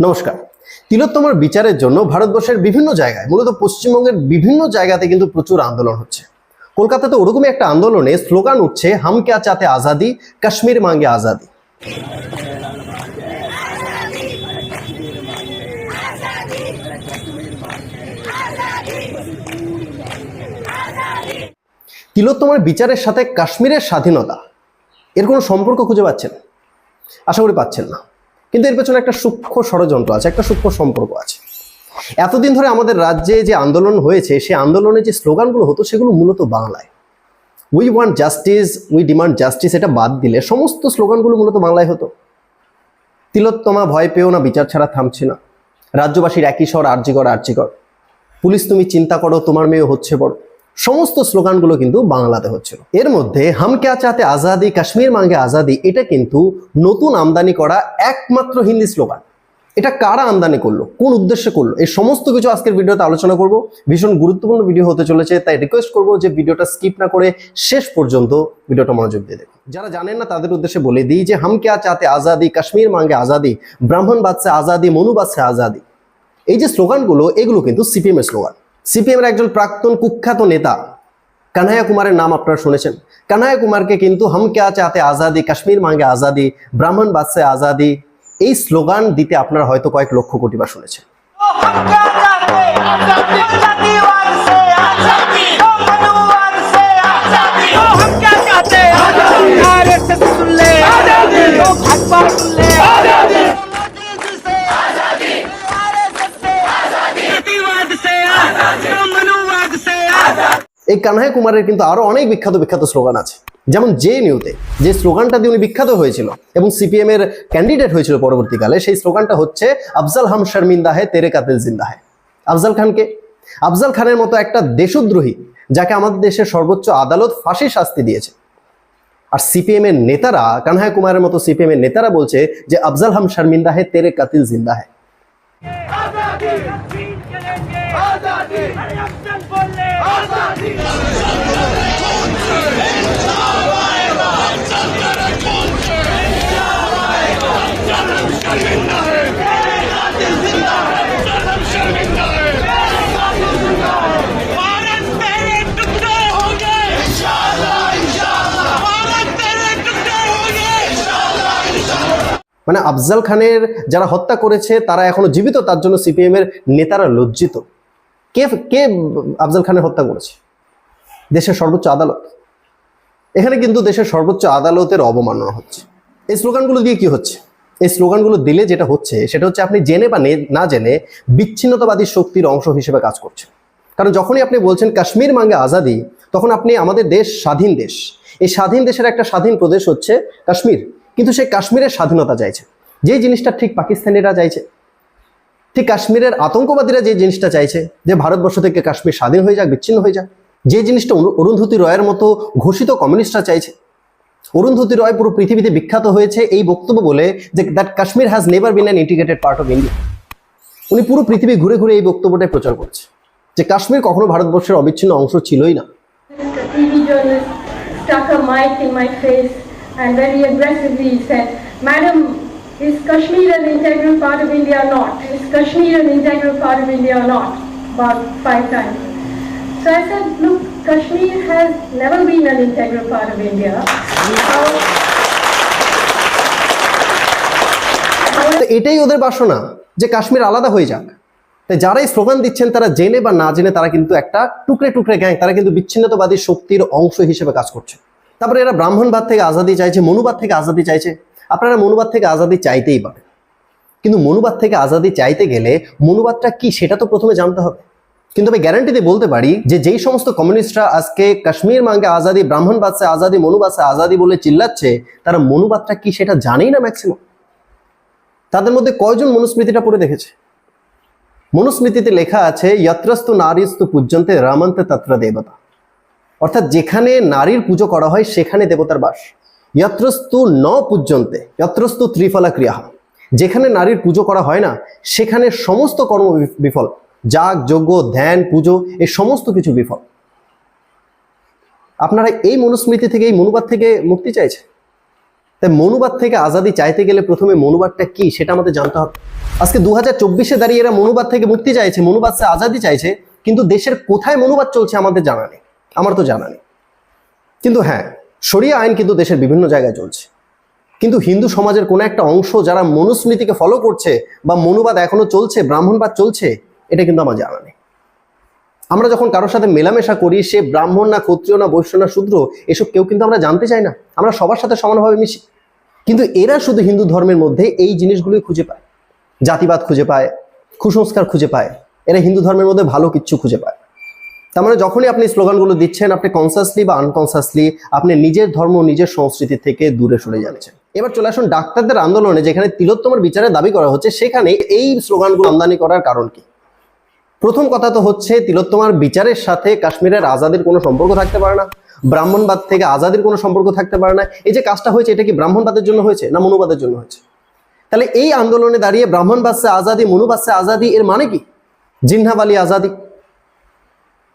নমস্কার। তিলোত্তমার বিচারের জন্য ভারতবর্ষের বিভিন্ন জায়গায়, মূলত পশ্চিমবঙ্গের বিভিন্ন জায়গাতে কিন্তু প্রচুর আন্দোলন হচ্ছে। কলকাতাতে ওরকমই একটা আন্দোলনে স্লোগান উঠছে, হাম ক্যা চাহতে আজাদি, কাশ্মীর মাঙ্গে আজাদি। তিলোত্তমার বিচারের সাথে কাশ্মীরের স্বাধীনতা এর কোনো সম্পর্ক খুঁজে পাচ্ছেন? আশা করি পাচ্ছেন না, কিন্তু এর পেছনে একটা সূক্ষ্ম ষড়যন্ত্র আছে, একটা সূক্ষ্ম সম্পর্ক আছে। এতদিন ধরে আমাদের রাজ্যে যে আন্দোলন হয়েছে, সেই আন্দোলনে যে স্লোগানগুলো হতো সেগুলো মূলত বাংলায়। We want justice, we demand justice, এটা বাদ দিলে সমস্ত স্লোগানগুলো মূলত বাংলায় হতো। তিলোত্তমা ভয় পেও না, বিচার ছাড়া থামছে না, রাজ্যবাসীর একই স্বর, আরজিকর আরজিকর, পুলিশ তুমি চিন্তা করো, তোমার মেয়ে হচ্ছে বড়, সমস্ত স্লোগানগুলো কিন্তু বাংলাতে হচ্ছিল। এর মধ্যে হাম ক্যা চাহতে আজাদি, কাশ্মীর মাঙ্গে আজাদি, এটা কিন্তু নতুন আমদানি করা একমাত্র হিন্দি স্লোগান। এটা কারা আমদানি করলো, কোন উদ্দেশ্যে করলো, এই সমস্ত কিছু আজকের ভিডিওতে আলোচনা করব। ভীষণ গুরুত্বপূর্ণ ভিডিও হতে চলেছে, তাই রিকোয়েস্ট করবো যে ভিডিওটা স্কিপ না করে শেষ পর্যন্ত ভিডিওটা মনোযোগ দিয়ে দেখুন। যারা জানেন না তাদের উদ্দেশ্যে বলে দিই যে হাম ক্যা চাহতে আজাদি, কাশ্মীর মাঙ্গে আজাদি, ব্রাহ্মণ বাদ সে আজাদি, মনু বাদ সে আজাদি, এই যে স্লোগানগুলো, এগুলো কিন্তু সিপিএম এর স্লোগান। সিপিএম এর একজন প্রাক্তন কুখ্যাত নেতা কানহাইয়া কুমারের নাম আপনারা শুনেছেন। কানহাইয়া কুমারকে কিন্তু হাম ক্যা চাহতে আজাদি, কাশ্মীর মাঙ্গে আজাদি, ব্রাহ্মণ বাদ সে আজাদি, এই স্লোগান দিতে আপনারা হয়তো কয়েক লক্ষ কোটি বার শুনেছেন। এই কানহাইয়া কুমারের কিন্তু আরো অনেক বিখ্যাত বিখ্যাত স্লোগান আছে, যেমন জেএনইউতে যে স্লোগানটা দিয়ে উনি বিখ্যাত হয়েছিল এবং সিপিএম এর ক্যান্ডিডেট হয়েছিল পরবর্তীকালে, সেই স্লোগানটা হচ্ছে আফজাল হাম শর্মিন্দা হে তেরে কাতিল জিন্দা হে। আফজাল খানকে, আফজাল খানের মতো একটা দেশদ্রোহী যাকে আমাদের দেশের সর্বোচ্চ আদালত ফাঁসির শাস্তি দিয়েছে, আর সিপিএম এর নেতারা, কানহাইয়া কুমারের মতো সিপিএম এর নেতারা বলছে যে আফজাল হাম শর্মিন্দা হে তেরে কাতিল জিন্দা হে। মানে আফজাল খানের যারা হত্যা করেছে তারা এখনো জীবিত, তার জন্য সিপিএম এর নেতারা লজ্জিত। কে কে আফজাল খানের হত্যা করেছে? দেশের সর্বোচ্চ আদালত। এখানে কিন্তু দেশের সর্বোচ্চ আদালতের অবমাননা হচ্ছে। এই স্লোগানগুলো দিয়ে কি হচ্ছে? এই স্লোগানগুলো দিলে যেটা হচ্ছে সেটা হচ্ছে আপনি জেনে বা না জেনে বিচ্ছিন্নতাবাদী শক্তির অংশ হিসেবে কাজ করছেন। কারণ যখনই আপনি বলছেন কাশ্মীর মাঙ্গে আজাদি, তখন আপনি আমাদের দেশ স্বাধীন দেশ, এই স্বাধীন দেশের একটা স্বাধীন প্রদেশ হচ্ছে কাশ্মীর, কিন্তু সেই কাশ্মীরের স্বাধীনতা চাইছে, যে জিনিসটা ঠিক পাকিস্তানিরা চাইছে, ঠিক কাশ্মীরের আতঙ্কবাদীরা যে জিনিসটা চাইছে যে ভারতবর্ষ থেকে কাশ্মীর স্বাধীন হয়ে যাক, বিচ্ছিন্ন হয়ে যাক, যে জিনিসটা অরুন্ধতী রয়ের মতো ঘোষিত কমিউনিস্টরা চাইছে। অরুন্ধতী রয় পুরো পৃথিবীতে বিখ্যাত হয়েছে এই বক্তব্য বলে যে that Kashmir has never been an integrated part of India. উনি পুরো পৃথিবী ঘুরে ঘুরে এই বক্তব্যটাই প্রচার করছে যে কাশ্মীর কখনো ভারতবর্ষের অবিচ্ছিন্ন অংশ ছিলই না। And very aggressively said, "Madam, is Kashmir an integral part of India or not? Is Kashmir an integral part of India or not?" About 5 times. So I said, "Look, Kashmir has never been an integral part of India." এটাই ওদের বাসনা যে কাশ্মীর আলাদা হয়ে যাক। তাই যারা এই স্লোগান দিচ্ছেন তারা জেনে বা না জেনে তারা কিন্তু একটা টুকরে টুকরে গ্যাং, তারা কিন্তু বিচ্ছিন্নতাবাদী শক্তির অংশ হিসেবে কাজ করছে। তারপরে এরা ব্রাহ্মণবাদ থেকে আজাদি চাইছে, মনুবাদ থেকে আজাদি চাইছে। আপনারা মনুবাদ থেকে আজাদি চাইতেই পারেন, কিন্তু মনুবাদ থেকে আজাদি চাইতে গেলে মনুবাদটা কি সেটা তো প্রথমে জানতে হবে। কিন্তু আমি গ্যারান্টি দিয়ে বলতে পারি যে যেই সমস্ত কমিউনিস্টরা আজকে কাশ্মীর মাঙ্গে আজাদি, ব্রাহ্মণবাদ সে আজাদি, মনুবাদ সে আজাদি বলে চিল্লাচ্ছে, তারা মনুবাদটা কি সেটা জানেই না ম্যাক্সিমাম। তাদের মধ্যে কয়জন মনুস্মৃতিটা পড়ে দেখেছে? মনুস্মৃতিতে লেখা আছে যত্রস্তু নারীস্তু পূজ্যন্তে রামন্তে তত্র দেবতা, অর্থাৎ যেখানে নারীর পুজো করা হয় সেখানে দেবতার বাস। যত্রস্তু ন পূজ্যন্তে যত্রস্তু ত্রিফলা ক্রিয়া, যেখানে নারীর পুজো করা হয় না সেখানে সমস্ত কর্ম বিফল, যাগ যজ্ঞ ধ্যান পুজো এই সমস্ত কিছু বিফল। আপনারা এই মনুস্মৃতি থেকে, এই মনুবাদ থেকে মুক্তি চাইছে? তাই মনুবাদ থেকে আজাদি চাইতে গেলে প্রথমে মনুবাদটা কি সেটা আমাদের জানতে হবে। আজকে 2024-এ দাঁড়িয়ে এরা মনুবাদ থেকে মুক্তি চাইছে, মনুবাদ সে আজাদি চাইছে, কিন্তু দেশের কোথায় মনুবাদ চলছে আমাদের জানা নেই, আমার তো জানা নেই। কিন্তু হ্যাঁ, শরিয়া আইন কিন্তু দেশের বিভিন্ন জায়গায় চলছে, কিন্তু হিন্দু সমাজের কোনো একটা অংশ যারা মনুস্মৃতিকে ফলো করছে বা মনুবাদ এখনো চলছে, ব্রাহ্মণবাদ চলছে, এটা কিন্তু আমার জানা নেই। আমরা যখন কারোর সাথে মেলামেশা করি, সে ব্রাহ্মণ না ক্ষত্রিয় না বৈশ্য না শূদ্র, এসব কেউ কিন্তু আমরা জানতে চাই না, আমরা সবার সাথে সমানভাবে মিশি। কিন্তু এরা শুধু হিন্দু ধর্মের মধ্যে এই জিনিসগুলোই খুঁজে পায়, জাতিবাদ খুঁজে পায়, কুসংস্কার খুঁজে পায়, এরা হিন্দু ধর্মের মধ্যে ভালো কিচ্ছু খুঁজে পায়। তার মানে যখনই আপনি স্লোগানগুলো দিচ্ছেন, আপনি কনসাসলি বা আনকনসাসলি আপনি নিজের ধর্ম নিজের সংস্কৃতি থেকে দূরে সরে যাচ্ছেন। এবার চলে আসুন ডাক্তারদের আন্দোলনে, যেখানে তিলোত্তমার বিচারের দাবি করা হচ্ছে, সেখানে এই স্লোগানগুলো আমদানি করার কারণ কি? প্রথম কথা তো হচ্ছে তিলোত্তমার বিচারের সাথে কাশ্মীরের আজাদির কোনো সম্পর্ক থাকতে পারে না, ব্রাহ্মণবাদ থেকে আজাদির কোনো সম্পর্ক থাকতে পারে না। এই যে কাজটা হয়েছে, এটা কি ব্রাহ্মণবাদের জন্য হয়েছে না মনুবাদের জন্য হয়েছে? তাহলে এই আন্দোলনে দাঁড়িয়ে ব্রাহ্মণবাদ সে আজাদি, মনুবাদ সে আজাদি, এর মানে কি? জিন্নাবালি আজাদি,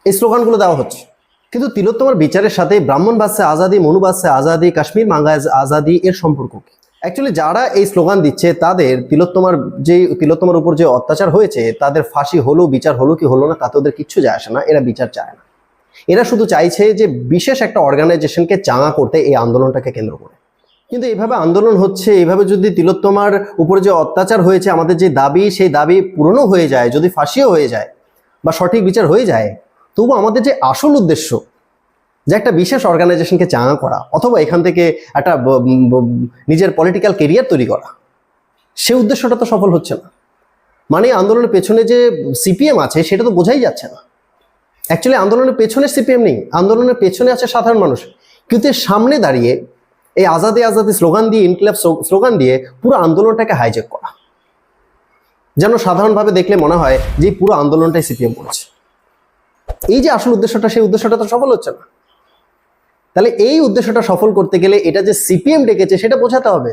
এই স্লোগানগুলো দেওয়া হচ্ছে। কিন্তু তিলোত্তমার বিচারের সাথে ব্রাহ্মণবাদ সে আজাদি, মনুবাদ সে আজাদি, কাশ্মীর মাঙ্গা আজাদি এর সম্পর্ক কি? অ্যাকচুয়ালি যারা এই স্লোগান দিচ্ছে তাদের তিলোত্তমার উপর যে অত্যাচার হয়েছে, তাদের ফাঁসি হলো, বিচার হলো কি হলো না, তাতে ওদের কিচ্ছু যায় আসে না। এরা বিচার চায় না, এরা শুধু চাইছে যে বিশেষ একটা অর্গানাইজেশনকে চাঙা করতে এই আন্দোলনটাকে কেন্দ্র করে। কিন্তু এইভাবে আন্দোলন হচ্ছে, এইভাবে যদি তিলোত্তমার উপরে যে অত্যাচার হয়েছে, আমাদের যে দাবি, সেই দাবি পূরণও হয়ে যায়, যদি ফাঁসিও হয়ে যায় বা সঠিক বিচার হয়ে যায়, তবু আমাদের যে আসল উদ্দেশ্য, যে একটা বিশেষ অর্গানাইজেশনকে চাঙা করা অথবা এখান থেকে একটা নিজের পলিটিক্যাল কেরিয়ার তৈরি করা, সে উদ্দেশ্যটা তো সফল হচ্ছে না। মানে আন্দোলনের পেছনে যে সিপিএম আছে সেটা তো বোঝাই যাচ্ছে না। অ্যাকচুয়ালি আন্দোলনের পেছনে সিপিএম নেই, আন্দোলনের পেছনে আছে সাধারণ মানুষ। কিন্তু এর সামনে দাঁড়িয়ে এই আজাদি আজাদি স্লোগান দিয়ে, ইনকিলাব স্লোগান দিয়ে পুরো আন্দোলনটাকে হাইজ্যাক করা, যেন সাধারণভাবে দেখলে মনে হয় যে পুরো আন্দোলনটাই সিপিএম করেছে। এই যে আসল উদ্দেশ্যটা, সেই উদ্দেশ্যটা তো সফল হচ্ছে না। তাহলে এই উদ্দেশ্যটা সফল করতে গেলে এটা যে সিপিএম ডেকেছে সেটা বোঝাতে হবে,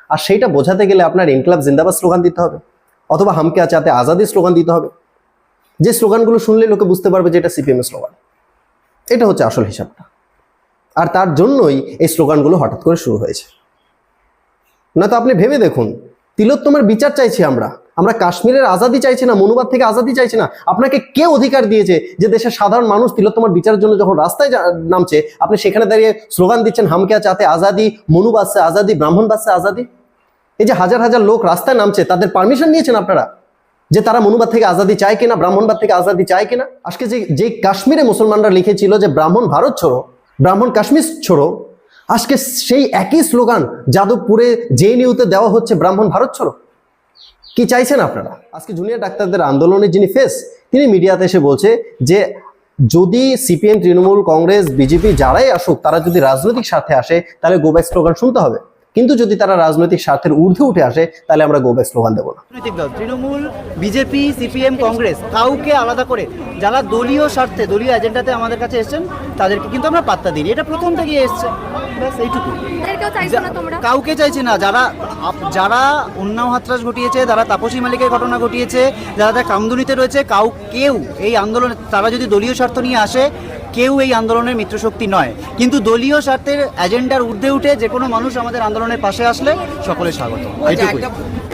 আর সেইটা বোঝাতে গেলে আপনার ইনকিলাব জিন্দাবাদ স্লোগান দিতে হবে, অথবা হামকে চাতে আজাদি স্লোগান দিতে হবে, যে স্লোগানগুলো শুনলে লোকে বুঝতে পারবে যে এটা সিপিএম এর স্লোগান। এটা হচ্ছে আসল হিসাবটা। আর তার জন্যই এই স্লোগানগুলো হঠাৎ করে শুরু হয়েছে। না তো আপনি ভেবে দেখুন, তিলোত্তমার বিচার চাইছি আমরা কাশ্মীরের আজাদি চাইছি না, মনুবাদ থেকে আজাদি চাইছি না। আপনাকে কে অধিকার দিয়েছে যে দেশের সাধারণ মানুষ তিলোত্তমার বিচারের জন্য যখন রাস্তায় নামছে, আপনি সেখানে দাঁড়িয়ে স্লোগান দিচ্ছেন হামকে চাতে আজাদি, মনুবাদ সে আজাদি, ব্রাহ্মণবাদ সে আজাদি? এই যে হাজার হাজার লোক রাস্তায় নামছে, তাদের পারমিশন নিয়েছেন আপনারা যে তারা মনুবাদ থেকে আজাদি চায় কিনা, ব্রাহ্মণবাদ থেকে আজাদি চায় কিনা? আজকে যে কাশ্মীরে মুসলমানরা লিখেছিল যে ব্রাহ্মণ ভারত ছোড়ো, ব্রাহ্মণ কাশ্মীর ছোড়ো, আজকে সেই একই স্লোগান যাদবপুরে জেএনইউতে দেওয়া হচ্ছে ব্রাহ্মণ ভারত ছোড়ো। কি চাইছেন আপনারা? আজকে জুনিয়র ডাক্তারদের আন্দোলনের যিনি ফেস, তিনি মিডিয়াতে এসে বলছে যে যদি সিপিএম, তৃণমূল, কংগ্রেস, বিজেপি যারাই আসুক, তারা যদি রাজনৈতিক স্বার্থে আসে তাহলে গো ব্যাক স্লোগান শুনতে হবে, কিন্তু যদি তারা রাজনৈতিক স্বার্থের ঊর্ধ্বে উঠে আসে তাহলে আমরা গো ব্যাক স্লোগান দেবো না। রাজনৈতিক দল তৃণমূল, বিজেপি, সিপিএম, কংগ্রেস কাউকে আলাদা করে যারা দলীয় স্বার্থে, দলীয় এজেন্ডাতে আমাদের কাছে এসেছেন, তাদেরকে কিন্তু আমরা পাত্তা দিই। এটা প্রথম থেকেই এসছে, ব্যাস এইটুকু। কাউকে চাইছে না। যারা উন্নাও হাতরাস ঘটিয়েছে, যারা তাপসী মালিকের ঘটনা ঘটিয়েছে, যারা কামদুনিতে রয়েছে, কেউ এই আন্দোলনে, তারা যদি দলীয় স্বার্থ নিয়ে আসে, কেউ এই আন্দোলনের মিত্রশক্তি নয়। কিন্তু দলীয় স্বার্থের এজেন্ডার ঊর্ধ্বে উঠে যে কোনো মানুষ আমাদের আন্দোলনের পাশে আসলে সকলে স্বাগত। এইটুকুই।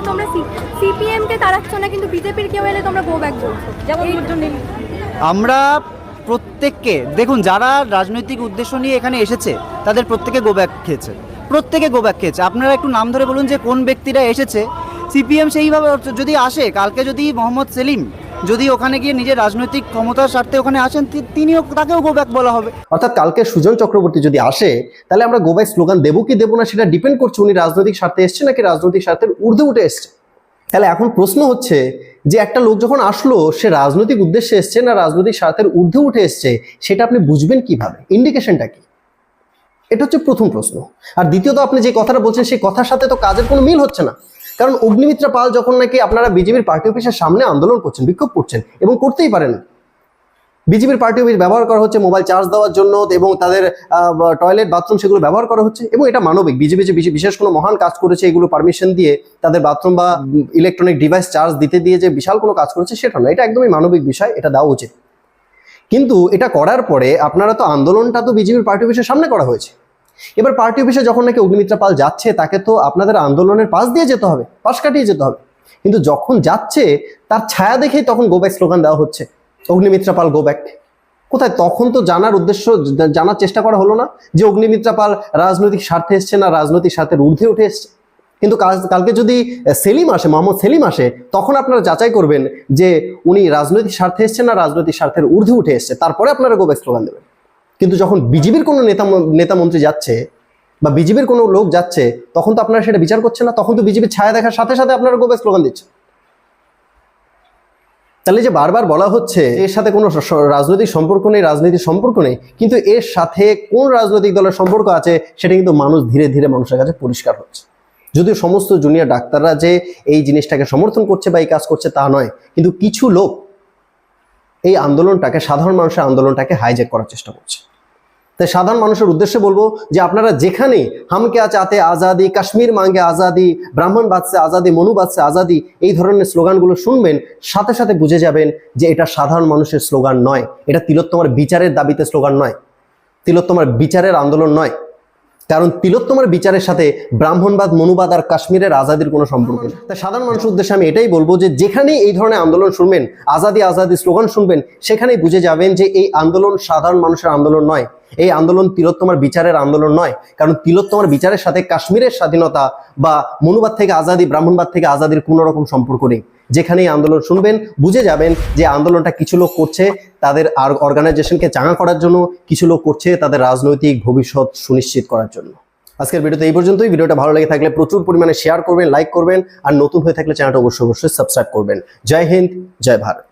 তোমরা সিপিএম কে তাড়াচ্ছ না, কিন্তু বিজেপির কেউ এলে তোমরা গো ব্যাক বলছো। যেমন আমরা প্রত্যেককে দেখুন, যারা রাজনৈতিক উদ্দেশ্য নিয়ে এখানে এসেছে তাদের প্রত্যেকে গো ব্যাক খেয়েছে, আপনারা একটু নাম ধরে বলুন যে কোন ব্যক্তিরা এসেছে। সিপিএম সেইভাবে যদি আসে, কালকে যদি মোহাম্মদ সেলিম যদি ওখানে গিয়ে নিজের রাজনৈতিক ক্ষমতার স্বার্থে ওখানে আসেন, তাকেও গো ব্যাক বলা হবে। অর্থাৎ কালকে সুজন চক্রবর্তী যদি আসে, তাহলে আমরা গো ব্যাক স্লোগান দেবো কি দেবো না সেটা ডিপেন্ড করছে উনি রাজনৈতিক স্বার্থে এসছে নাকি রাজনৈতিক স্বার্থের ঊর্ধ্বে উঠে এসছে। তাহলে এখন প্রশ্ন হচ্ছে যে একটা লোক যখন আসলো, সে রাজনৈতিক উদ্দেশ্যে এসছে না রাজনৈতিক স্বার্থের ঊর্ধ্বে উঠে এসছে, সেটা আপনি বুঝবেন কিভাবে? ইন্ডিকেশনটা কি? এটা হচ্ছে প্রথম প্রশ্ন। আর দ্বিতীয়ত, আপনি যে কথাটা বলছেন সেই কথার সাথে তো কাজের কোনো মিল হচ্ছে না। কারণ অগ্নিমিত্রা পাল যখন নাকি আপনারা বিজেপির পার্টি অফিসের সামনে আন্দোলন করছেন, বিক্ষোভ করছেন, এবং করতেই পারেন, বিজেপির পার্টি অফিস ব্যবহার করা হচ্ছে মোবাইল চার্জ দেওয়ার জন্য, এবং তাদের টয়লেট, বাথরুম সেগুলো ব্যবহার করা হচ্ছে, এবং এটা মানবিক। বিজেপি যে বিশেষ কোনো মহান কাজ করেছে এগুলো পারমিশন দিয়ে তাদের বাথরুম বা ইলেকট্রনিক ডিভাইস চার্জ দিতে দিয়ে যে বিশাল কোনো কাজ করেছে সেটা না, এটা একদমই মানবিক বিষয়, এটা দেওয়া উচিত। কিন্তু এটা করার পরে আপনারা তো আন্দোলনটা তো বিজেপির পার্টি অফিসের সামনে করা হয়েছে, এবার পার্টি অফিসে যখন নাকি অগ্নিমিত্রা পাল যাচ্ছে, তাকে তো আপনাদের আন্দোলনের পাশ দিয়ে যেতে হবে, পাশ কাটিয়ে যেতে হবে, কিন্তু যখন যাচ্ছে তার ছায়া দেখেই তখন গো ব্যাক স্লোগান দেওয়া হচ্ছে, অগ্নিমিত্রা পাল গো ব্যাক। কোথায়? তখন তো জানার চেষ্টা করা হলো না যে অগ্নিমিত্রা পাল রাজনৈতিক স্বার্থে এসছে না রাজনৈতিক স্বার্থের ঊর্ধ্বে উঠে এসছে। কিন্তু কালকে যদি সেলিম আসে, মোহাম্মদ সেলিম আসে, তখন আপনারা যাচাই করবেন যে উনি রাজনৈতিক স্বার্থে এসছেন না রাজনৈতিক স্বার্থের ঊর্ধ্বে উঠে এসছে, তারপরে আপনারা গো ব্যাক স্লোগান দেবেন। কিন্তু যখন বিজেপির কোনো নেতা মন্ত্রী যাচ্ছে বা বিজেপির কোনো লোক যাচ্ছে, তখন তো আপনারা সেটা বিচার করছেন না, তখন তো বিজেপির ছায়া দেখার সাথে সাথে আপনারা গো ব্যাক স্লোগান দিচ্ছেন। তাহলে যে বারবার বলা হচ্ছে এর সাথে কোনো রাজনৈতিক সম্পর্ক নেই, রাজনীতির সম্পর্ক নেই, কিন্তু এর সাথে কোন রাজনৈতিক দলের সম্পর্ক আছে সেটা কিন্তু মানুষ ধীরে ধীরে মানুষের কাছে পরিষ্কার হচ্ছে। যদিও সমস্ত জুনিয়র ডাক্তাররা যে এই জিনিসটাকে সমর্থন করছে বা এই কাজ করছে তা নয়, কিন্তু কিছু লোক এই আন্দোলনটাকে, সাধারণ মানুষের আন্দোলনটাকে হাইজ্যাক করার চেষ্টা করছে। তাই সাধারণ মানুষের উদ্দেশ্যে বলবো যে আপনারা যেখানে হাম ক্যা চাতে আজাদি, কাশ্মীর মাঙ্গে আজাদি, ব্রাহ্মণ বাদশে আজাদি, মনু বাদশে আজাদি, এই ধরনের স্লোগানগুলো শুনবেন, সাথে সাথে বুঝে যাবেন যে এটা সাধারণ মানুষের স্লোগান নয়, এটা তিলোত্তমার বিচারের দাবিতে স্লোগান নয়, তিলোত্তমার বিচারের আন্দোলন নয়। কারণ তিলোত্তমার বিচারের সাথে ব্রাহ্মণবাদ, মনুবাদ আর কাশ্মীরের আজাদির কোনো সম্পর্ক নেই। তাই সাধারণ মানুষের উদ্দেশ্যে আমি এটাই বলবো যে যেখানেই এই ধরনের আন্দোলন শুনবেন, আজাদি আজাদি স্লোগান শুনবেন, সেখানেই বুঝে যাবেন যে এই আন্দোলন সাধারণ মানুষের আন্দোলন নয়, এই আন্দোলন তিলোত্তমার বিচারের আন্দোলন নয়। কারণ তিলোত্তমার বিচারের সাথে কাশ্মীরের স্বাধীনতা বা মনুবাদ থেকে আজাদি, ব্রাহ্মণবাদ থেকে আজাদির কোনো রকম সম্পর্ক নেই। যেখানেই আন্দোলন শুনবেন বুঝে যাবেন যে আন্দোলনটা কিছু লোক করছে তাদের অর্গানাইজেশনকে চাঙা করার জন্য, কিছু লোক করছে তাদের রাজনৈতিক ভবিষ্যৎ সুনিশ্চিত করার জন্য। আজকের ভিডিওতে এই পর্যন্তই। ভিডিওটা ভালো লেগে থাকলে প্রচুর পরিমাণে শেয়ার করবেন, লাইক করবেন, আর নতুন হয়ে থাকলে চ্যানেলটা অবশ্যই সাবস্ক্রাইব করবেন। জয় হিন্দ, জয় ভারত।